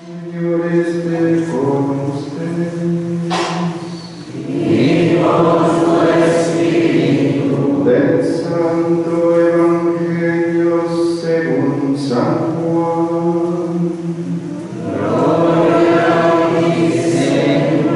Señor esté con ustedes. Y con su espíritu. Del Santo Evangelio según San Juan. Gloria a ti, Señor.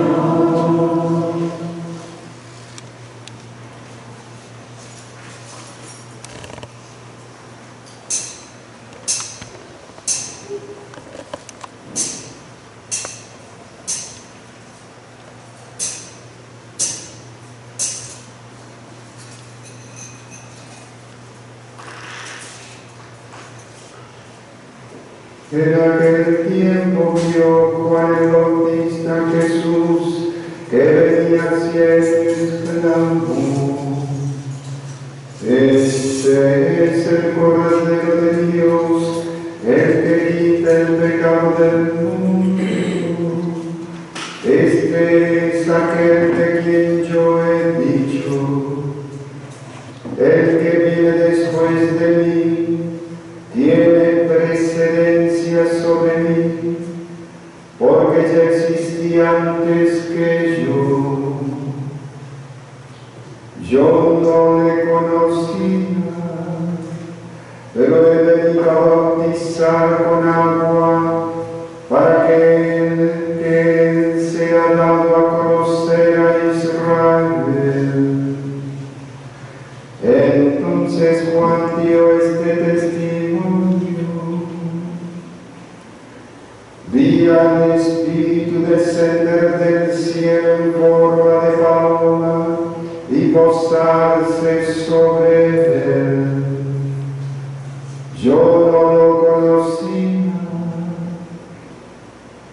En aquel tiempo vio Juan el Bautista a Jesús que venía hacia él y exclamó: Este es el Cordero de Dios, el que quita el pecado del mundo. Este es aquel de quien yo he dicho: el que viene después de mí tiene precedencia sobre mí, porque ya existía antes que yo. Yo no le conocía, pero he venido a bautizar con agua para que él sea dado a conocer a Israel. Entonces Juan dio este testimonio: vi al Espíritu descender del cielo en forma de paloma y posarse sobre él. Yo no lo conocía,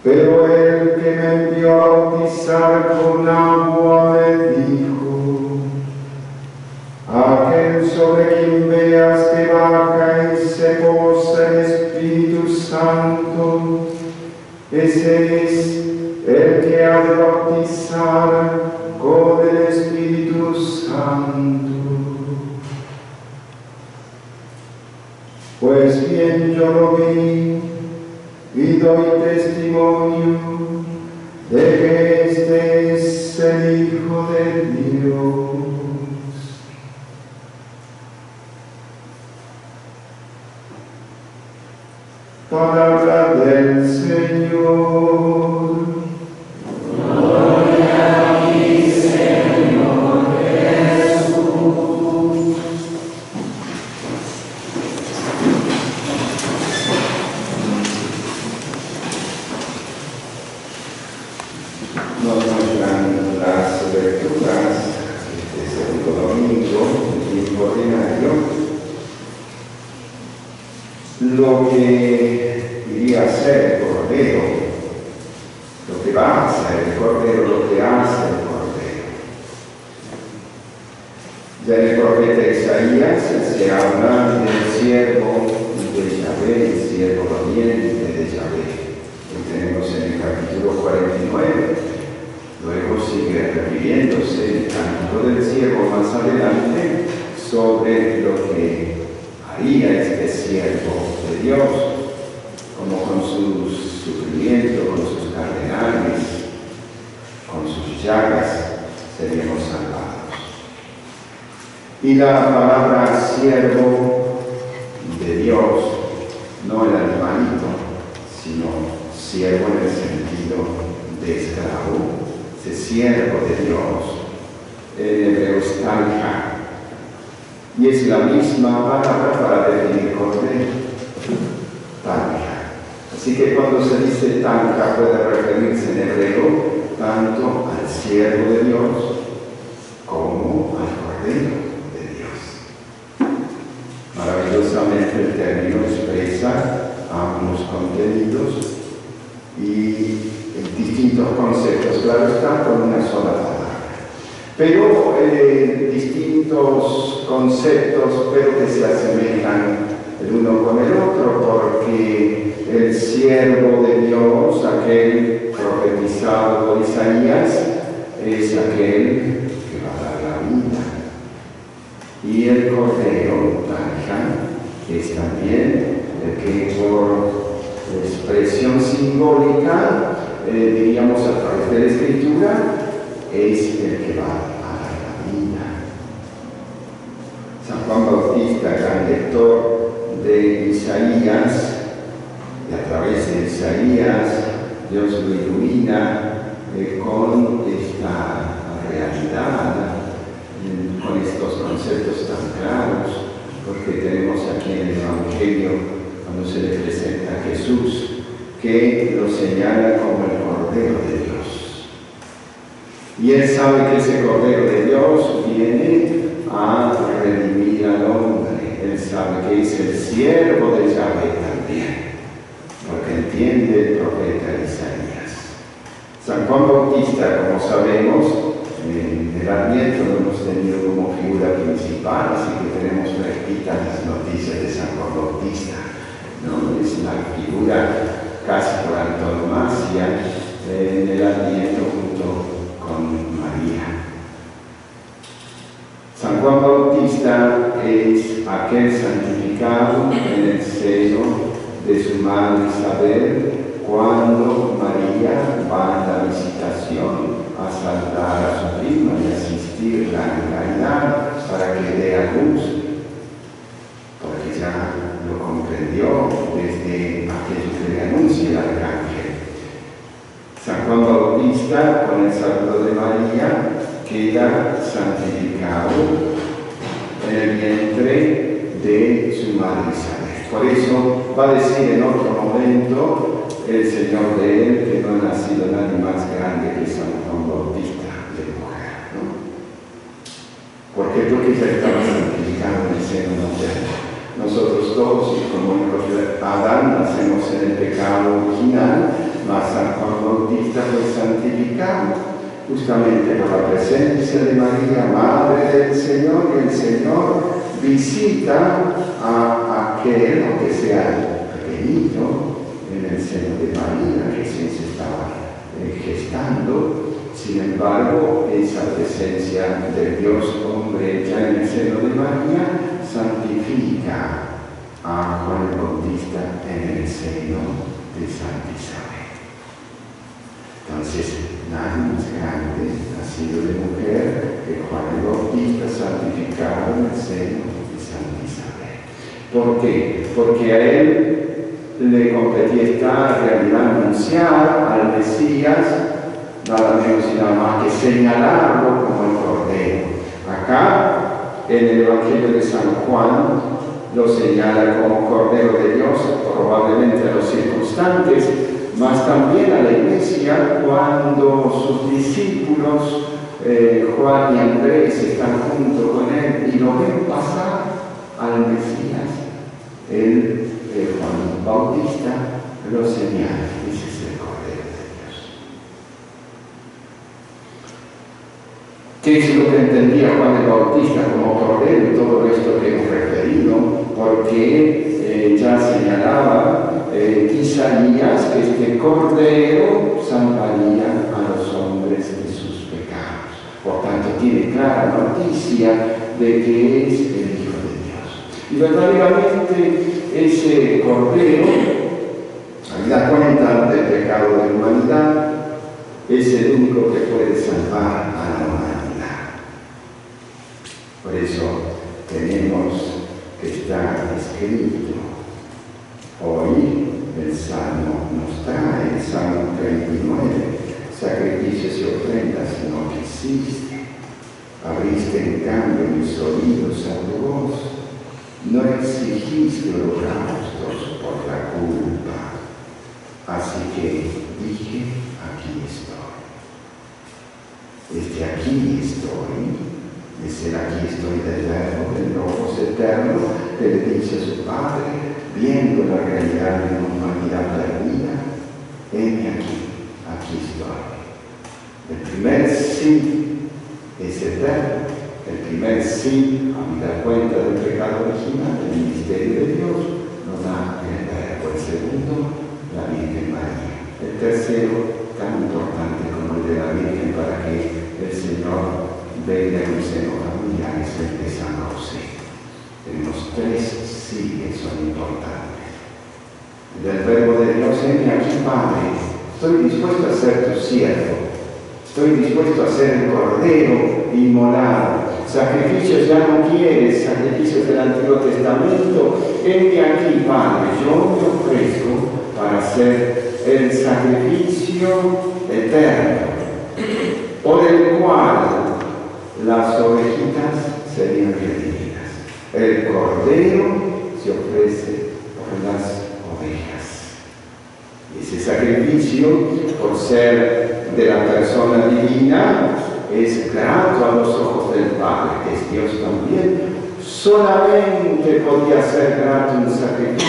pero el que me envió a bautizar con agua me dijo: aquel sobre quien veas que baja y se posa el Espíritu Santo, ese es el que ha de bautizar con el Espíritu Santo. Pues bien, yo lo vi y doy testimonio de que este es el Hijo de Dios. Palabra del Señor. Gloria a ti, Señor Jesús. Nos muestran las lecturas este segundo domingo del tiempo ordinario, lo que iría a ser el Cordero, lo que va a hacer el Cordero, lo que hace el Cordero. Ya en el profeta Isaías se habla del siervo de Yahvé, el siervo doliente de Yahvé, que tenemos en el capítulo 49. Luego sigue refiriéndose el canto del siervo más adelante sobre lo que haría este siervo de Dios, como con sus sufrimientos, con sus cardenales, con sus llagas, seríamos salvados. Y la palabra siervo de Dios, no el animalito, sino siervo en el sentido de esclavo, ese siervo de Dios, en hebreo es talha. Y es la misma palabra para definir cordero, talha. Así que cuando se dice talha puede referirse en hebreo tanto al siervo de Dios como al cordero de Dios. Maravillosamente el término expresa ambos contenidos y distintos conceptos, claro está, con una sola palabra. Pero distintos conceptos, pero que se asemejan el uno con el otro, porque el siervo de Dios, aquel profetizado por Isaías, es aquel que va a dar la vida. Y el Cordero, Talha, es también el que por expresión simbólica, diríamos a través de la Escritura, es el que va a dar la vida. San Juan Bautista, gran lector de Isaías, y a través de Isaías Dios lo ilumina con esta realidad, con estos conceptos tan claros, porque tenemos aquí en el Evangelio, cuando se le presenta a Jesús, que lo señala como el Cordero de Dios. Y él sabe que ese Cordero de Dios viene a redimir al hombre. Él sabe que es el siervo de Yahvé también, porque entiende el profeta Isaías. San Juan Bautista, como sabemos, en el Adviento lo hemos tenido como figura principal, así que tenemos fresquitas las noticias de San Juan Bautista, ¿no? Es la figura casi por antonomasia en el Adviento junto con María. San Juan Bautista es aquel santificado en el seno de su madre Isabel cuando María va a la visitación a saludar a su prima y asistirla en caridad para que dé a luz, porque ya lo comprendió desde aquello que le anuncia el arcángel. San Juan Bautista, con el saludo de María, queda santificado en el vientre de su madre Isabel. Por eso va a decir en otro momento el Señor de él que no ha nacido nadie más grande que San Juan Bautista de mujer, ¿no? Porque ya estaba santificado en el seno materno. Nosotros todos, como hijos de Adán, nacemos en el pecado original, mas San Juan Bautista fue santificado justamente por la presencia de María, Madre del Señor, y el Señor visita a aquel, aunque sea pequeñito, en el seno de María, que se estaba gestando. Sin embargo, esa presencia de Dios hombre ya en el seno de María santifica a Juan el Bautista en el seno de Santa Isabel. Entonces, nadie más grande, nacido de mujer, que Juan el Bautista santificado en el seno de Santa Isabel. ¿Por qué? Porque a él le competía esta realidad anunciar al Mesías, nada menos y nada más que señalarlo como el Cordero. Acá, en el Evangelio de San Juan, lo señala como Cordero de Dios, probablemente a los circunstantes, mas también a la Iglesia cuando sus discípulos, Juan y Andrés, están junto con él y lo ven pasar al Mesías. Él, Juan Bautista, lo señala, dice, es el Cordero de Dios. ¿Qué es lo que entendía Juan el Bautista como Cordero y todo esto que hemos referido? Porque ya señalaba Isaías que este Cordero salvaría a los hombres de sus pecados. Por tanto, tiene clara noticia de que es el Hijo de Dios. Y verdaderamente ese Cordero, habida cuenta del pecado de la humanidad, es el único que puede salvar a la humanidad. Por eso tenemos que estar escrito. Hoy el Salmo nos trae, el Salmo 39, sacrificios y ofrendas no quisiste, abriste en cambio mis oídos a tu voz, no exigiste holocaustos por la culpa, así que dije, aquí estoy. Desde aquí estoy, es el aquí estoy del Verbo, del Logos eterno, que le dice a su Padre, viendo la realidad de la humanidad perdida, heme aquí estoy. El primer sí es eterno, el primer sí, habida cuenta del pecado original, del misterio de Dios, nos da el Verbo. El segundo, la Virgen María. El tercero, tan importante como el de la Virgen para que el Señor venga en un seno familiar, es el de San José. Tenemos tres sí que son importantes. del verbo de Dios: heme aquí, Padre, estoy dispuesto a ser tu siervo, estoy dispuesto a ser el cordero inmolado. Sacrificios ya no quieres, sacrificios del Antiguo Testamento. Heme aquí, Padre, yo me ofrezco para ser el sacrificio eterno, por el cual las ovejitas serían redimidas. El cordero se ofrece por las ovejas. Ese sacrificio, por ser de la persona divina, es grato a los ojos del Padre, que es Dios también. Solamente podía ser grato un sacrificio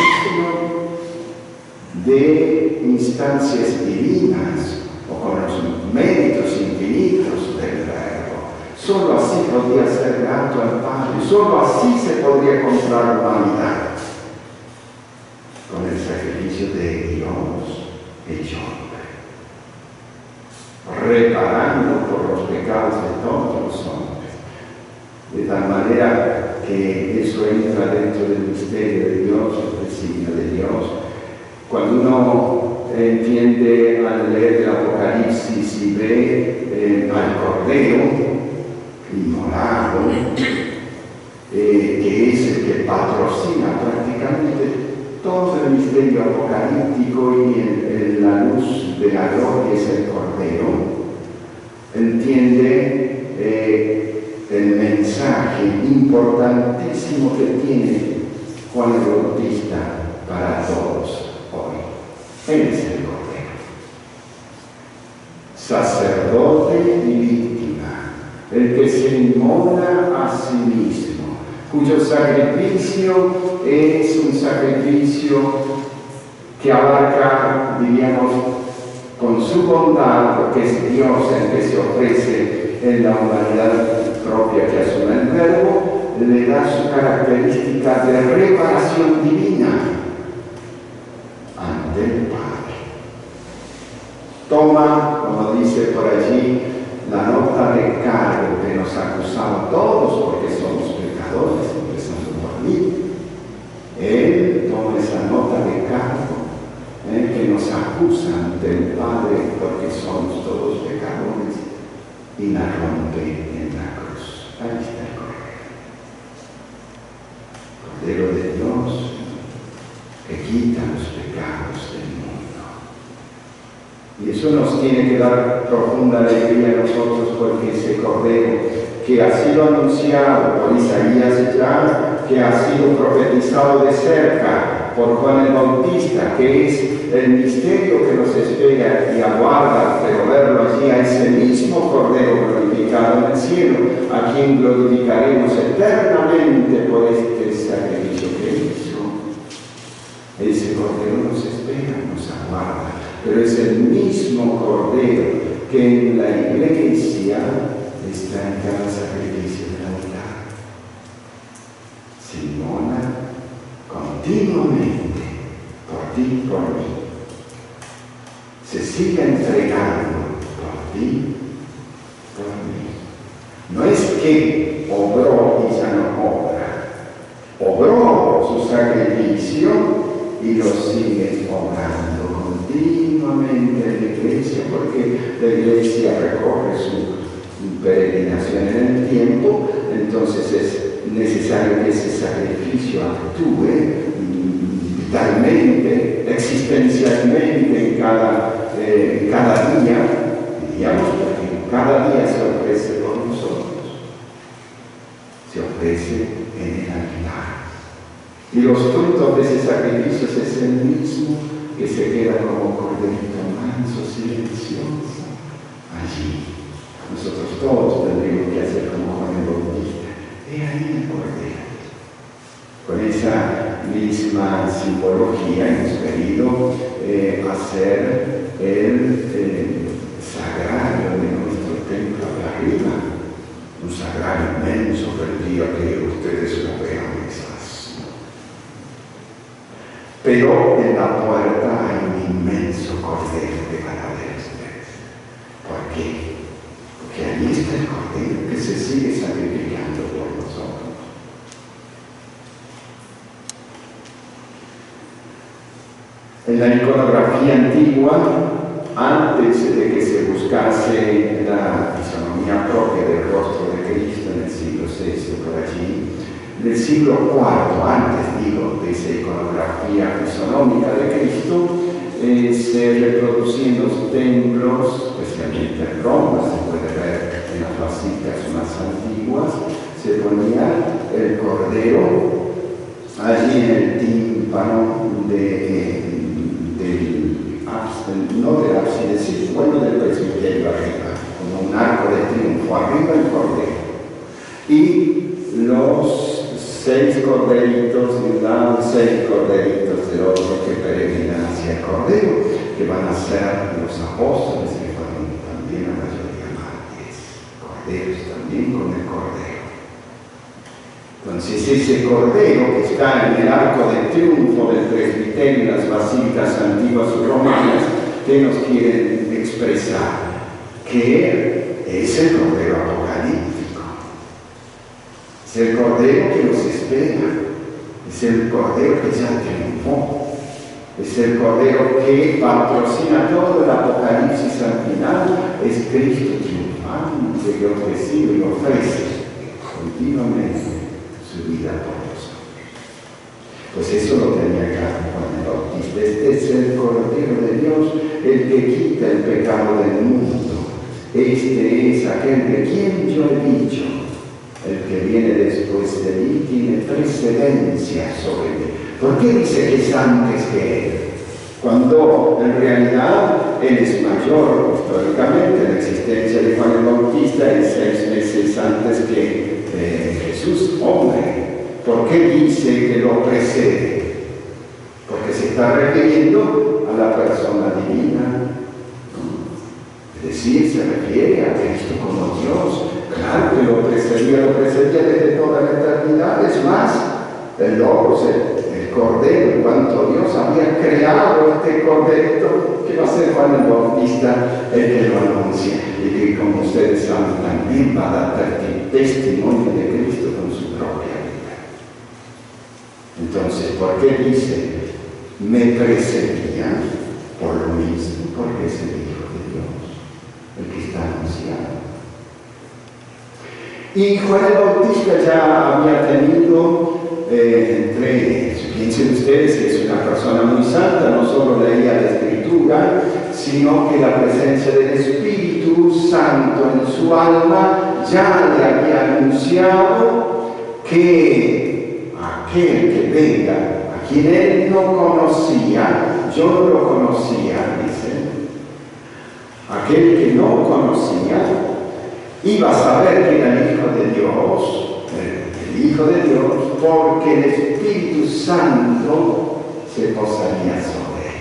de instancias divinas o con los méritos infinitos del Verbo. Solo así podía ser grato al Padre, solo así se podría comprar la humanidad, con el sacrificio de Dios hecho hombre, reparando por los pecados de todos los hombres, de tal manera que eso entra dentro del misterio de Dios, el designio de Dios. Cuando uno entiende al leer el Apocalipsis y ve al Cordero inmolado, que es el que patrocina prácticamente todo el misterio apocalíptico, y la luz de la gloria es el Cordero, entiende el mensaje importantísimo que tiene Juan el Bautista para todos hoy. Él es el Cordero, sacerdote y víctima, el que se inmola a sí mismo, cuyo sacrificio es un sacrificio que abarca, diríamos, con su bondad, porque es Dios el que se ofrece en la humanidad propia que asume el Verbo, le da su característica de reparación divina ante el Padre. Toma, como dice por allí, la nota de cargo que nos acusaba a todos, porque somos pecadores, empezando por mí. Él toma esa nota de cargo que nos acusa ante el Padre, porque somos todos pecadores, y la rompe en la cruz. Ahí está el Cordero de Dios, que quita los pecados del mundo. Y eso nos tiene que dar profunda alegría a nosotros, porque ese Cordero, que ha sido anunciado por Isaías ya, que ha sido profetizado de cerca por Juan el Bautista, que es el misterio que nos espera y aguarda, pero verlo allí, a ese mismo Cordero glorificado en el cielo, a quien glorificaremos eternamente por este sacrificio que hizo. Ese Cordero nos espera, nos aguarda, pero es el mismo Cordero que en la Iglesia está en cada sacrificio de la unidad. Se inmola continuamente por ti y por mí. Se sigue entregando por ti, por mí. No es que obró y ya no obra. Obró su sacrificio y lo sigue obrando continuamente en la Iglesia, porque la Iglesia recorre su peregrinación en el tiempo. Entonces es necesario que ese sacrificio actúe vitalmente, existencialmente en cada día, diríamos, porque cada día se ofrece por nosotros, se ofrece en el altar. Y los frutos de ese sacrificio es el mismo que se queda como corderito manso, silencioso, allí. Nosotros todos tendríamos que hacer como Juan el Bautista. He ahí el Cordero. Con esa misma simbología hemos querido hacer el sagrario de nuestro templo de arriba. Un sagrario inmenso, que el día que ustedes lo vean quizás. Pero en la puerta hay un inmenso Cordero que van a ver ustedes. ¿Por qué? Porque allí está el Cordero que se sigue sacrificando por nosotros. En la iconografía antigua, antes de que se buscase la fisonomía propia del rostro de Cristo en el siglo VI por allí, en el siglo IV, antes digo, de esa iconografía fisonómica de Cristo, se reproducía en los templos, especialmente en Roma, se puede ver en las basílicas más antiguas, se ponía el cordero allí en el tímpano no del ábside, sí, bueno, del presbiterio arriba, como un arco de triunfo, arriba el cordero. Y los 6 corderitos de un lado, 6 corderitos del otro que peregrinan hacia el cordero, que van a ser los apóstoles, que fueron también la mayoría mártires, corderos también con el cordero. Entonces ese cordero que está en el arco de triunfo del presbiterio en las basílicas antiguas romanas, que nos quieren expresar que es el cordero apocalíptico, es el cordero que nos espera, es el cordero que ya triunfó, es el cordero que patrocina todo el apocalipsis al final, es Cristo triunfante que ofrecido y ofrece continuamente su vida por nosotros. Pues eso lo tenía claro Juan el Bautista. Este es el Cordero de Dios, el que quita el pecado del mundo. Este es aquel de quien yo he dicho, el que viene después de mí tiene precedencia sobre mí. ¿Por qué dice que es antes que él? Cuando en realidad él es mayor históricamente, la existencia de Juan el Bautista es 6 meses antes que Jesús, hombre. ¿Por qué dice que lo precede? Porque se está refiriendo a la persona divina, ¿no? Es decir, se refiere a Cristo como Dios. Claro que lo precedía desde toda la eternidad. Es más, el Logos, el Cordero, en cuanto Dios había creado este Corderito, que va a ser Juan el Bautista el que lo anuncia, y que, como ustedes saben, también va a dar testimonio de Cristo con su propia vida. Entonces, ¿por qué dice me precedía? Por lo mismo, porque es el Hijo de Dios, el que está anunciado. Y Juan el Bautista ya había tenido piensen ustedes que es una persona muy santa, no solo leía la Escritura, sino que la presencia del Espíritu Santo en su alma ya le había anunciado que aquel que venga, a quien él no conocía, yo no lo conocía, dice, aquel que no conocía, iba a saber que era el Hijo de Dios, el Hijo de Dios, porque el Espíritu Santo se posaría sobre él.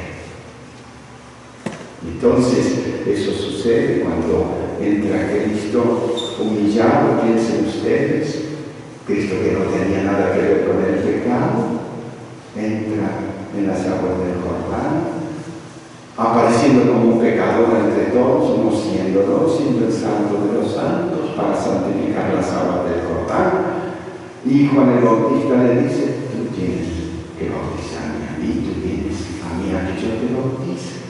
Entonces, eso sucede cuando entra Cristo humillado, piensen ustedes, Cristo que no tenía nada que ver con el pecado, entra en las aguas del Jordán, apareciendo como un pecador entre todos, no siendo el santo de los santos, para santificar las aguas del Jordán. Y Juan el Bautista le dice, tú tienes que bautizarme a mí, tú vienes a mí a que yo te bautice.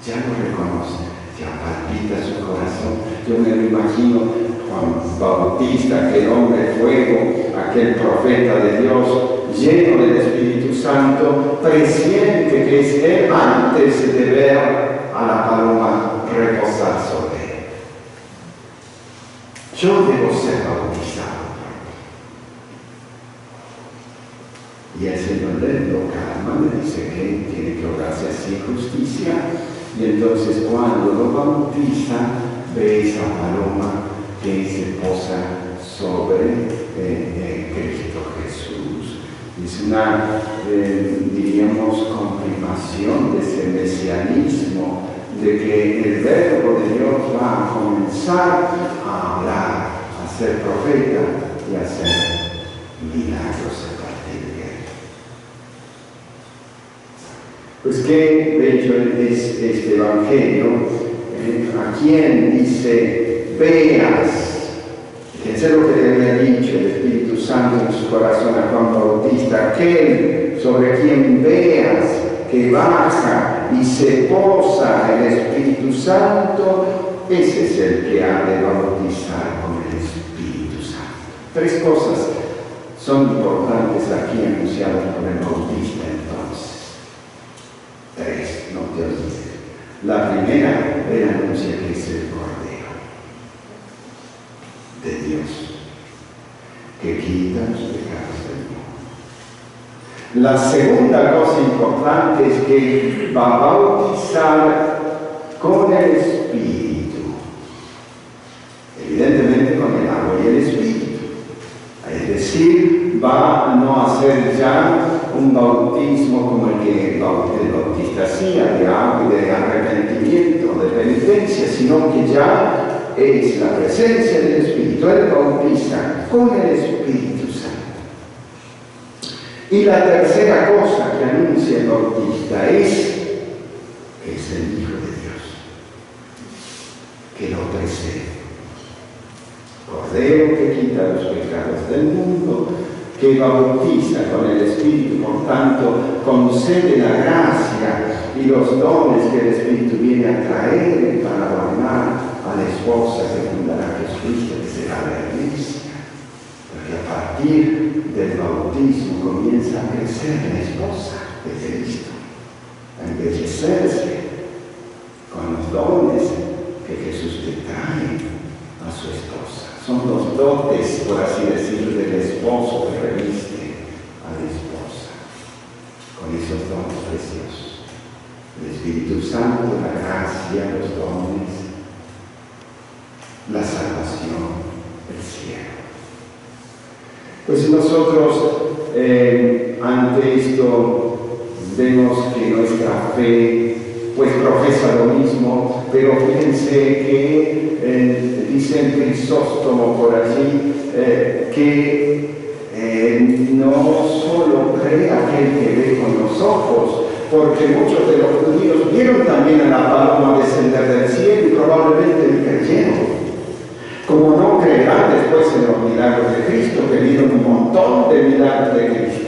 Ya lo reconoce, ya palpita su corazón. Yo me lo imagino, Juan Bautista, aquel hombre de fuego, aquel profeta de Dios, lleno del Espíritu Santo, presiente que es él antes de ver a la paloma reposar sobre él. Yo debo ser bautizado. Y el Señor lo calma, le dice que tiene que obrarse así justicia, y entonces cuando lo bautiza, ve esa paloma que se posa sobre Cristo Jesús. Es una, diríamos, confirmación de ese mesianismo, de que el Verbo de Dios va a comenzar a hablar, a ser profeta y a hacer milagros a partir de él. Pues qué bello es este Evangelio, a quien dice, veas. Fíjense lo que le había dicho el Espíritu Santo en su corazón a Juan Bautista, aquel sobre quien veas que baja y se posa el Espíritu Santo, ese es el que ha de bautizar con el Espíritu Santo. Tres cosas son importantes aquí anunciadas por el bautista entonces. Tres, no te olvides. La primera, él anuncia que es el Cordero de Dios, que quita los pecados del mundo. La segunda cosa importante es que va a bautizar con el Espíritu. Evidentemente con el agua y el Espíritu. Es decir, va a no hacer ya un bautismo como el que el bautista hacía, de agua y de arrepentimiento, de penitencia, sino que ya es la presencia del Espíritu. Él bautiza con el Espíritu Santo. Y la tercera cosa que anuncia el bautista es el Hijo de Dios, que lo precede. Cordero que quita los pecados del mundo, que bautiza con el Espíritu, por tanto, concede la gracia y los dones que el Espíritu viene a traer para adornar a la esposa que fundará Jesucristo, que será la Iglesia. Porque a partir del bautismo comienza a crecer la esposa de Cristo, a embellecerse con los dones que Jesús le trae a su esposa. Son los dotes, por así decirlo, del esposo que reviste a la esposa con esos dones preciosos. El Espíritu Santo, la gracia, los dones, la salvación, el cielo. Pues nosotros ante esto vemos que nuestra fe pues profesa lo mismo, pero fíjense que dice en Crisóstomo por allí que no solo cree aquel que ve con los ojos, porque muchos de los judíos vieron también a la paloma descender del cielo y probablemente le creyeron. Como no creerán después en los milagros de Cristo, que vieron un montón de milagros de Cristo.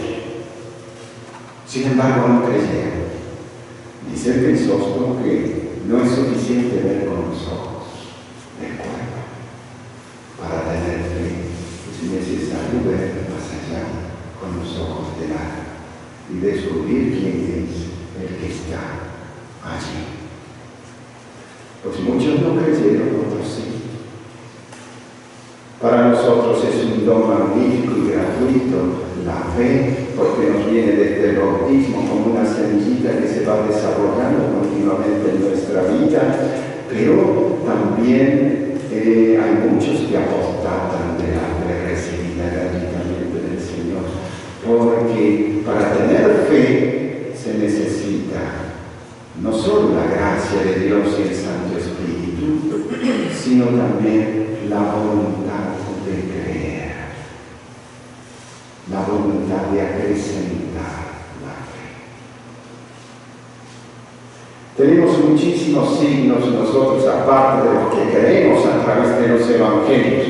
Sin embargo, no creyeron. Dice el Crisóstomo que no es suficiente ver con los ojos del cuerpo. Para tener fe es necesario ver más allá con los ojos del alma y descubrir quién es el que está allí. Pues muchos no creyeron, otros sí. Para nosotros es un don magnífico y gratuito la fe, porque nos viene desde el bautismo como una semillita que se va desarrollando continuamente en nuestra vida, pero también hay muchos que apostatan de la fe recibida gratuitamente del Señor, porque para tener fe se necesita no solo la gracia de Dios y el Santo Espíritu, sino también la voluntad de creer, la voluntad de acrecentar la fe. Tenemos muchísimos signos nosotros, aparte de lo que creemos a través de los evangelios,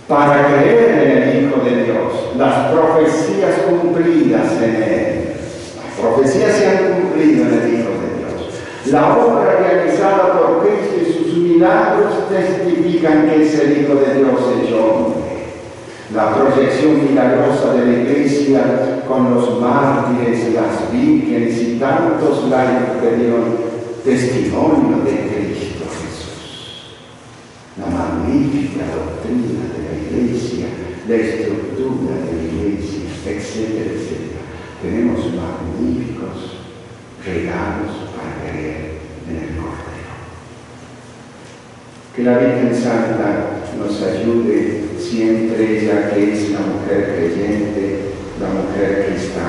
para creer en el Hijo de Dios, las profecías cumplidas en Él. Las profecías se han cumplido en el Hijo de Dios. La obra realizada por Cristo y sus milagros testifican que es el Hijo de Dios hecho hombre. La proyección milagrosa de la Iglesia con los mártires, las vírgenes y tantos laicos que dieron testimonio de Cristo Jesús. La magnífica doctrina de la Iglesia, la estructura de la Iglesia, etcétera, etcétera. Tenemos magníficos regalos para creer en el Cordero. Que la Virgen Santa nos ayude siempre, ella que es la mujer creyente, la mujer que está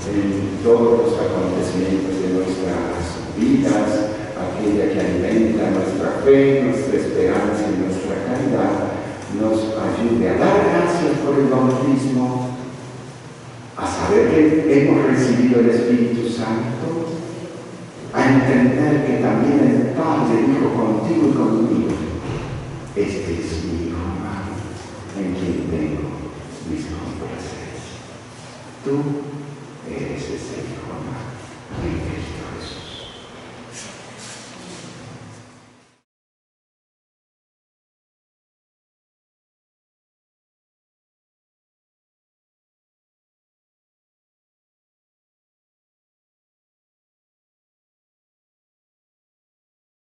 en todos los acontecimientos de nuestras vidas, aquella que alimenta nuestra fe, nuestra esperanza y nuestra caridad, nos ayude a dar gracias por el bautismo, a saber que hemos recibido el Espíritu Santo, a entender que también el Padre dijo contigo y conmigo: este es mi Hijo amado, en quien tengo mis complacencias. Tú eres ese Hijo amado. Sí.